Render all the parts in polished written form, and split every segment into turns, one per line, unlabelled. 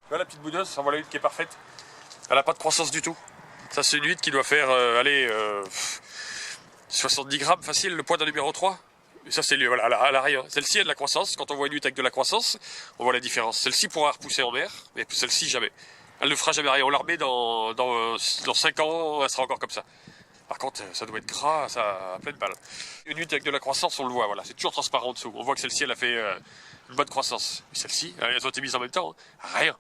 Voilà la petite boudeuse, ça voilà une qui est parfaite. Elle n'a pas de croissance du tout. Ça c'est une huître qui doit faire, 70 grammes facile, le poids d'un numéro 3. Et ça c'est voilà, à l'arrière. Celle-ci a de la croissance. Quand on voit une huître avec de la croissance, on voit la différence. Celle-ci pourra repousser en mer, mais celle-ci jamais. Elle ne fera jamais rien. On la remet dans 5 ans, elle sera encore comme ça. Par contre, ça doit être gras, ça a plein de balles. Une huître avec de la croissance, on le voit, voilà, c'est toujours transparent en dessous. On voit que celle-ci, elle a fait une bonne croissance. Mais celle-ci, elles ont été mises en même temps, hein. Rien.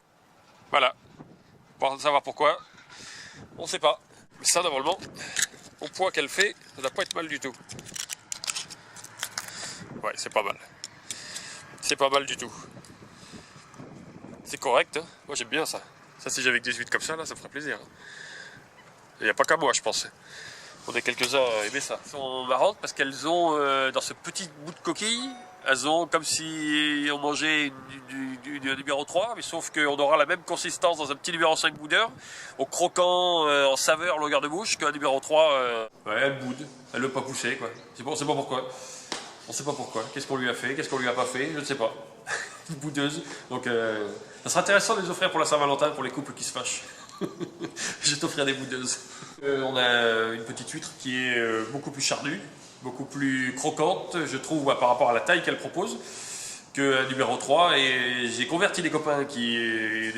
Voilà. Pour savoir pourquoi, on ne sait pas. Mais ça, normalement, au poids qu'elle fait, ça ne doit pas être mal du tout. Ouais, c'est pas mal. C'est pas mal du tout. C'est correct, hein. Moi j'aime bien ça. Ça, si j'avais des huîtres comme ça, là, ça me ferait plaisir. Il n'y a pas qu'à moi, je pense. On est quelques-uns à aimer ça. Elles sont marrantes parce qu'elles ont, dans ce petit bout de coquille, elles ont comme si on mangeait du numéro 3, mais sauf qu'on aura la même consistance dans un petit numéro 5 boudeur, au croquant, en saveur, longueur de bouche, qu'un numéro 3. Ouais, elle boude, elle ne veut pas pousser, quoi. On sait pas pourquoi. On sait pas pourquoi. Qu'est-ce qu'on lui a fait, qu'est-ce qu'on lui a pas fait, je ne sais pas. Une boudeuse. Donc, ça sera intéressant de les offrir pour la Saint-Valentin, pour les couples qui se fâchent. Je vais t'offrir des boudeuses. On a une petite huître qui est beaucoup plus charnue, beaucoup plus croquante, je trouve, par rapport à la taille qu'elle propose, que un numéro 3. Et j'ai converti des copains qui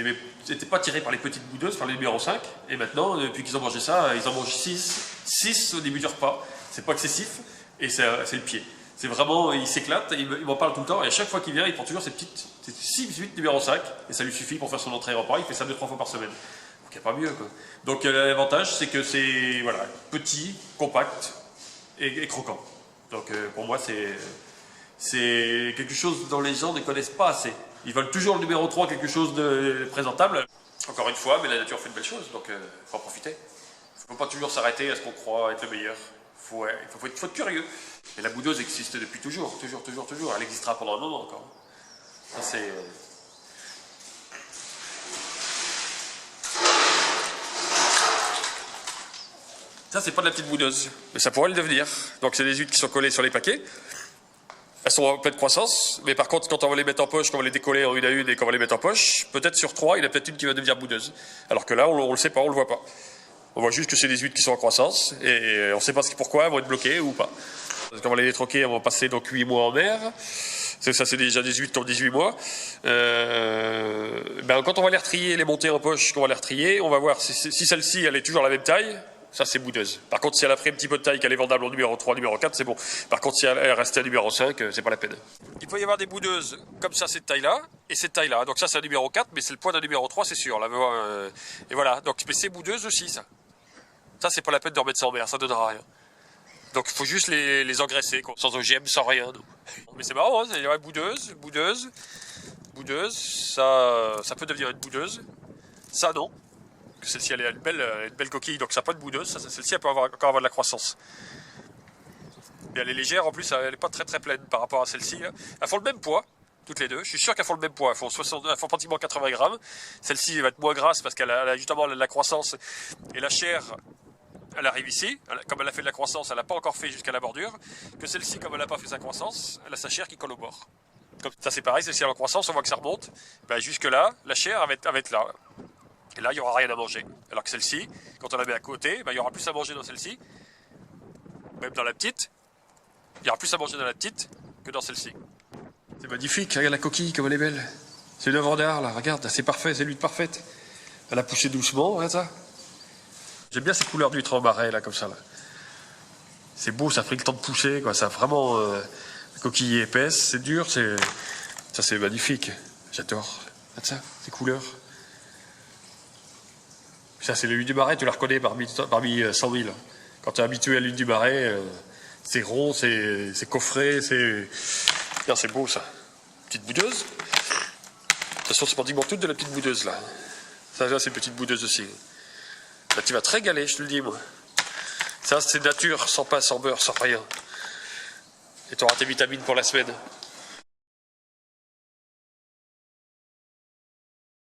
n'étaient pas tirés par les petites boudeuses, par les numéro 5. Et maintenant, depuis qu'ils ont mangé ça, ils en mangent 6 au début du repas. C'est pas excessif, et c'est le pied. C'est vraiment, il s'éclate, il m'en parle tout le temps, et à chaque fois qu'il vient, il prend toujours ces 6-8 numéro 5, et ça lui suffit pour faire son entrée repas. Il fait ça 2-3 fois par semaine. Donc il n'y a pas mieux, quoi. Donc l'avantage, c'est que c'est voilà, petit, compact et croquant. Donc pour moi, c'est quelque chose dont les gens ne connaissent pas assez. Ils veulent toujours le numéro 3, quelque chose de présentable. Encore une fois, mais la nature fait de belles choses, donc il faut en profiter. Il ne faut pas toujours s'arrêter à ce qu'on croit être le meilleur. Il faut être curieux. Mais la boudeuse existe depuis toujours. Elle existera pendant un moment encore. Ça, c'est... Ça, c'est pas de la petite boudeuse, mais ça pourrait le devenir. Donc, c'est des huîtres qui sont collées sur les paquets. Elles sont en pleine croissance, mais par contre, quand on va les mettre en poche, qu'on va les décoller en une à une et qu'on va les mettre en poche, peut-être sur 3, il y en a peut-être une qui va devenir boudeuse. Alors que là, on le sait pas, on le voit pas. On voit juste que c'est des huîtres qui sont en croissance, et on ne sait pas pourquoi, elles vont être bloquées ou pas. Quand on va les troquer, on va passer donc 8 mois en mer. Ça, c'est déjà des huîtres qui ont 18 mois. Quand on va les retrier, les monter en poche, qu'on va les retrier, on va voir si celle-ci, elle est toujours la même taille. Ça, c'est boudeuse. Par contre, si elle a pris un petit peu de taille, qu'elle est vendable en numéro 3, numéro 4, c'est bon. Par contre, si elle reste à numéro 5, c'est pas la peine. Il peut y avoir des boudeuses comme ça, cette taille-là, et cette taille-là. Donc ça, c'est un numéro 4, mais c'est le poids d'un numéro 3, c'est sûr. Là, et voilà. Donc, mais c'est boudeuse aussi, ça. Ça, c'est pas la peine de remettre ça en mer, ça donnera rien. Donc, il faut juste les engraisser, quoi. Sans OGM, sans rien. Donc. Mais c'est marrant, hein, c'est boudeuse. Ça peut devenir une boudeuse. Ça, non. Celle-ci, elle a une belle coquille, donc ça n'a pas de boudeuse. Celle-ci, elle peut encore avoir de la croissance. Mais elle est légère, en plus, elle n'est pas très pleine par rapport à celle-ci. Elles font le même poids, toutes les deux. Je suis sûr qu'elles font le même poids. Elles font pratiquement 80 grammes. Celle-ci va être moins grasse parce qu'elle a justement la croissance. Et la chair, elle arrive ici. Comme elle a fait de la croissance, elle n'a pas encore fait jusqu'à la bordure. Que celle-ci, comme elle n'a pas fait sa croissance, elle a sa chair qui colle au bord. Comme ça, c'est pareil, celle-ci en croissance, on voit que ça remonte. Jusque-là, la chair va être là. Et là, il n'y aura rien à manger. Alors que celle-ci, quand on la met à côté, il y aura plus à manger dans celle-ci. Même dans la petite. Il y aura plus à manger dans la petite que dans celle-ci. C'est magnifique, regarde la coquille comme elle est belle. C'est une œuvre d'art, là, regarde, c'est parfait, c'est l'huître parfaite. Elle a poussé doucement, regarde ça. J'aime bien ces couleurs d'huître en marais, là, comme ça. Là. C'est beau, ça a pris le temps de pousser, quoi. Ça a vraiment... la coquille est épaisse, c'est dur, ça c'est magnifique. J'adore. Regarde ça, ces couleurs. Ça, c'est l'huile du marais, tu la reconnais parmi 100 000. Quand tu es habitué à l'huile du marais, c'est rond, c'est coffré, c'est beau, ça. Petite boudeuse. De toute façon, c'est pratiquement toute de la petite boudeuse, là. Ça, c'est une petite boudeuse aussi. Là, tu vas te régaler, je te le dis, moi. Ça, c'est nature, sans pain, sans beurre, sans rien. Et tu auras tes vitamines pour la semaine.